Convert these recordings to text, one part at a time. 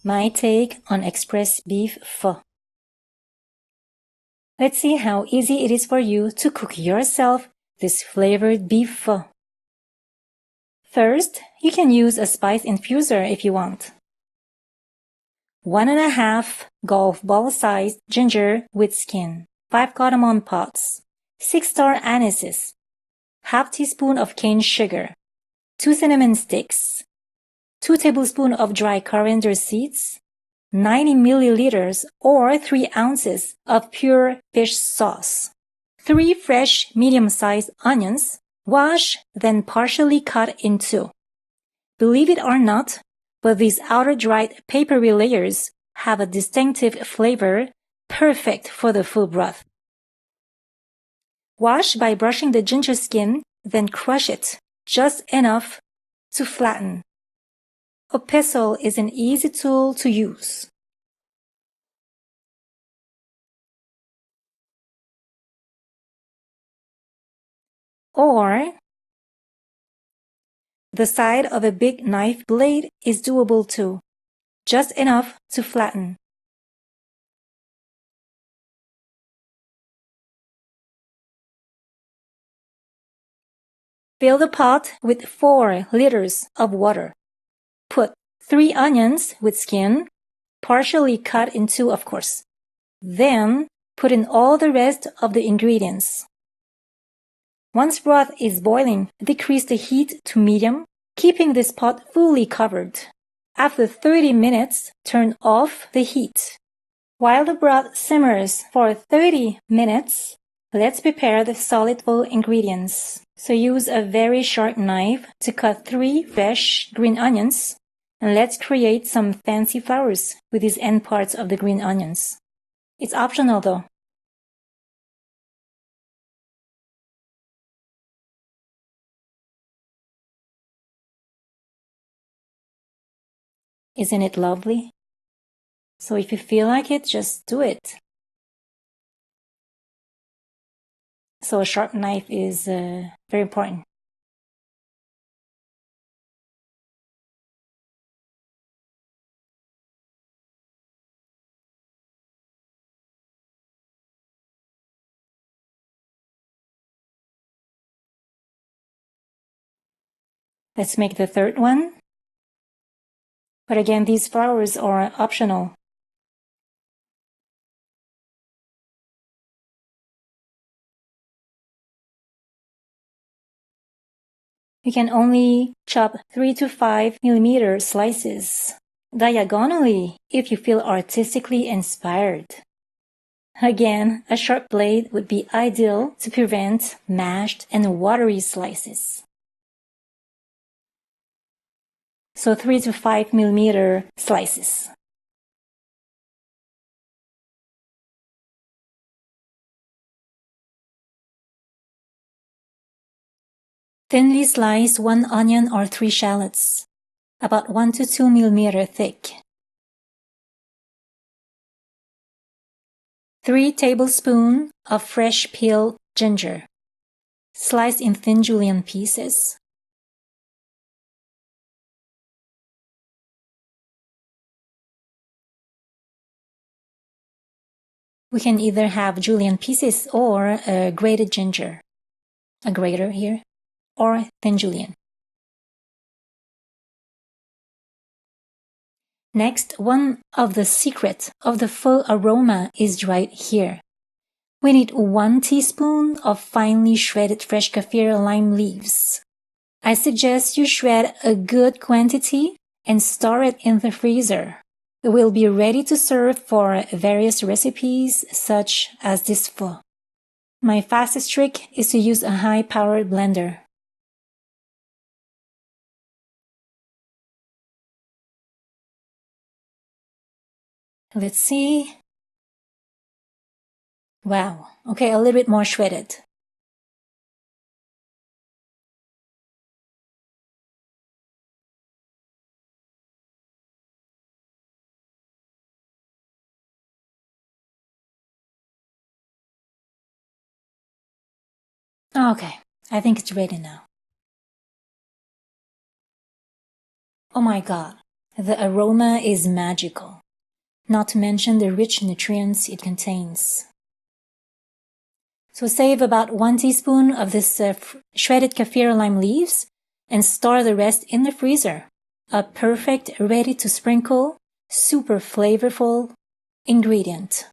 my take on Express Beef Pho. Let's see how easy it is for you to cook yourself this flavored beef pho. First, you can use a spice infuser if you want. 1.5 golf ball sized ginger with skin, 5 cardamom pods, 6 star anises, half teaspoon of cane sugar, 2 cinnamon sticks, 2 tablespoons of dry coriander seeds, 90 milliliters or 3 ounces of pure fish sauce, 3 fresh medium-sized onions, wash then partially cut in 2. Believe it or not, but these outer dried papery layers have a distinctive flavor perfect for the pho broth. Wash by brushing the ginger skin, then crush it just enough to flatten. A pestle is an easy tool to use. Or the side of a big knife blade is doable too, just enough to flatten. Fill the pot with 4 liters of water. Put 3 onions with skin, partially cut in 2 of course. Then put in all the rest of the ingredients. Once broth is boiling, decrease the heat to medium, keeping this pot fully covered. After 30 minutes, turn off the heat. While the broth simmers for 30 minutes, let's prepare the solid pho ingredients. So use a very sharp knife to cut 3 fresh green onions, and let's create some fancy flowers with these end parts of the green onions. It's optional though. Isn't it lovely? So if you feel like it, just do it. So a sharp knife is very important. Let's make the third one. But again, these flowers are optional. You can only chop 3 to 5 millimeter slices diagonally if you feel artistically inspired. Again, a sharp blade would be ideal to prevent mashed and watery slices. So 3 to 5 millimeter slices. Thinly slice 1 onion or 3 shallots, about 1 to 2 millimeter thick. 3 tablespoons of fresh peeled ginger, sliced in thin julienne pieces. We can either have julienne pieces or grated ginger, a grater here, or thin julienne. Next, one of the secrets of the pho aroma is right here. We need 1 teaspoon of finely shredded fresh kaffir lime leaves. I suggest you shred a good quantity and store it in the freezer. It will be ready to serve for various recipes such as this pho. My fastest trick is to use a high-powered blender. Let's see. Wow, okay, a little bit more shredded. Okay, I think it's ready now. Oh my god, The aroma is magical, not to mention the rich nutrients it contains. So save about 1 teaspoon of this shredded kaffir lime leaves and store the rest in the freezer. A perfect, ready to sprinkle, super flavorful ingredient.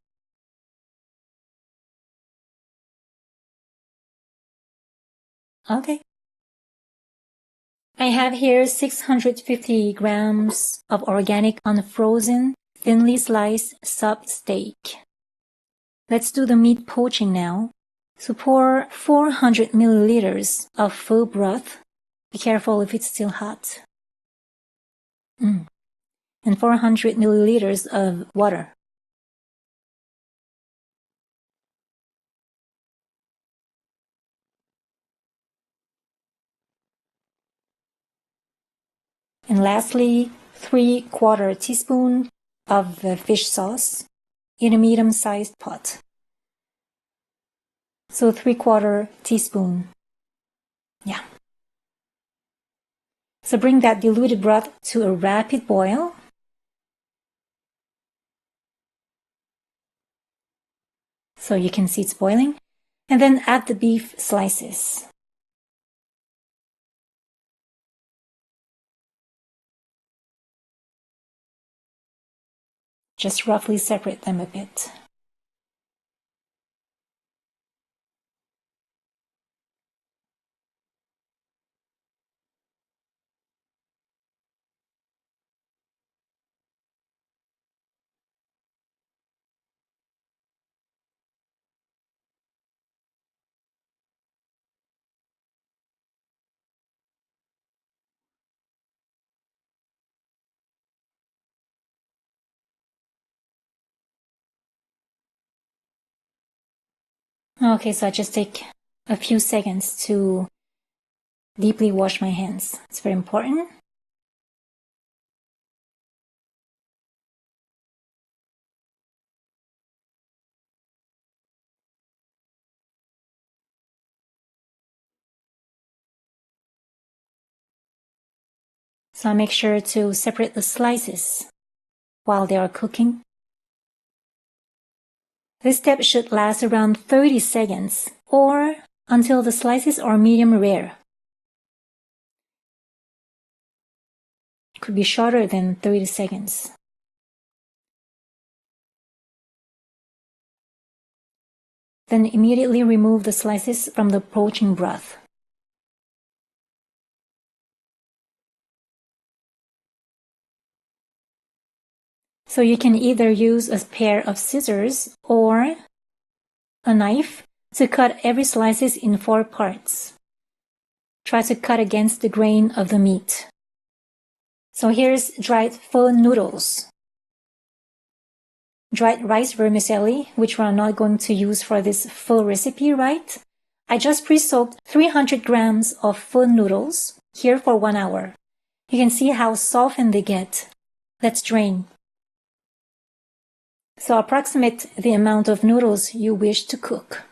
Okay. I have here 650 grams of organic unfrozen, thinly sliced sub steak. Let's do the meat poaching now. So pour 400 milliliters of pho broth. Be careful if it's still hot. And 400 milliliters of water. And lastly, 3/4 teaspoon of fish sauce in a medium-sized pot. So 3/4 teaspoon. Yeah. So bring that diluted broth to a rapid boil. So you can see it's boiling. And then add the beef slices. Just roughly separate them a bit. Okay, so I just take a few seconds to deeply wash my hands. It's very important. So I make sure to separate the slices while they are cooking. This step should last around 30 seconds or until the slices are medium rare. Could be shorter than 30 seconds. Then immediately remove the slices from the poaching broth. So you can either use a pair of scissors or a knife to cut every slices in 4 parts. Try to cut against the grain of the meat. So here's dried pho noodles. Dried rice vermicelli, which we're not going to use for this pho recipe, right? I just pre-soaked 300 grams of pho noodles here for 1 hour. You can see how softened they get. Let's drain. So approximate the amount of noodles you wish to cook.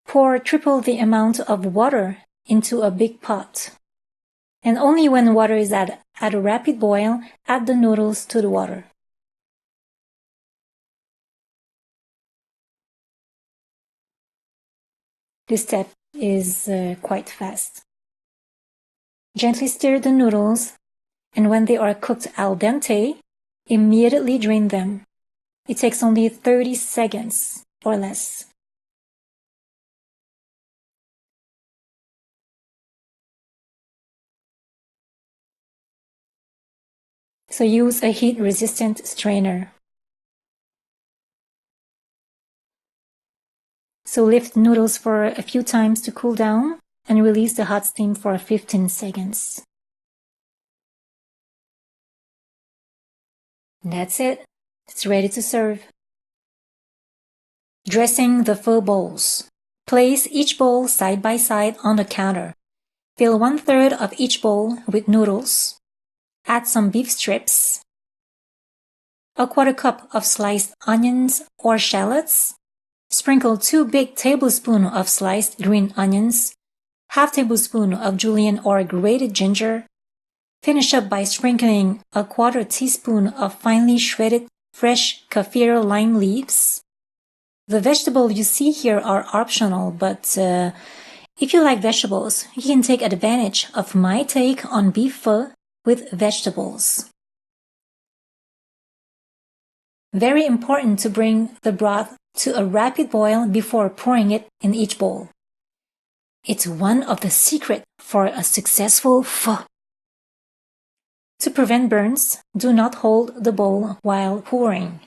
Pour triple the amount of water into a big pot. And only when water is at a rapid boil, add the noodles to the water. This step is quite fast. Gently stir the noodles, and when they are cooked al dente, immediately drain them. It takes only 30 seconds or less. So use a heat-resistant strainer. So lift noodles for a few times to cool down and release the hot steam for 15 seconds. That's it. It's ready to serve. Dressing the pho bowls. Place each bowl side by side on the counter. Fill 1/3 of each bowl with noodles. Add some beef strips. 1/4 cup of sliced onions or shallots. Sprinkle 2 big tablespoons of sliced green onions. half tablespoon of julienne or grated ginger. Finish up by sprinkling a quarter teaspoon of finely shredded fresh kaffir lime leaves. The vegetables you see here are optional, but if you like vegetables, you can take advantage of my take on beef pho with vegetables. Very important to bring the broth to a rapid boil before pouring it in each bowl. It's one of the secrets for a successful pho. To prevent burns, do not hold the bowl while pouring.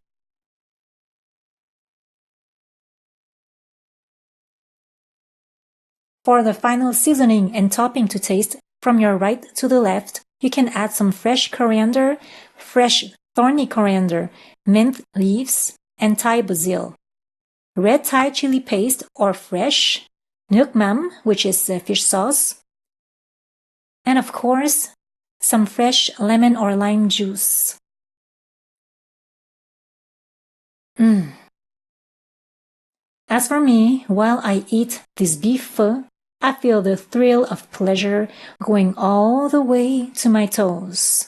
For the final seasoning and topping to taste, from your right to the left, you can add some fresh coriander, fresh thorny coriander, mint leaves, and Thai basil. Red Thai chili paste or fresh, nước mắm, which is fish sauce, and of course, some fresh lemon or lime juice. As for me, while I eat this beef pho, I feel the thrill of pleasure going all the way to my toes.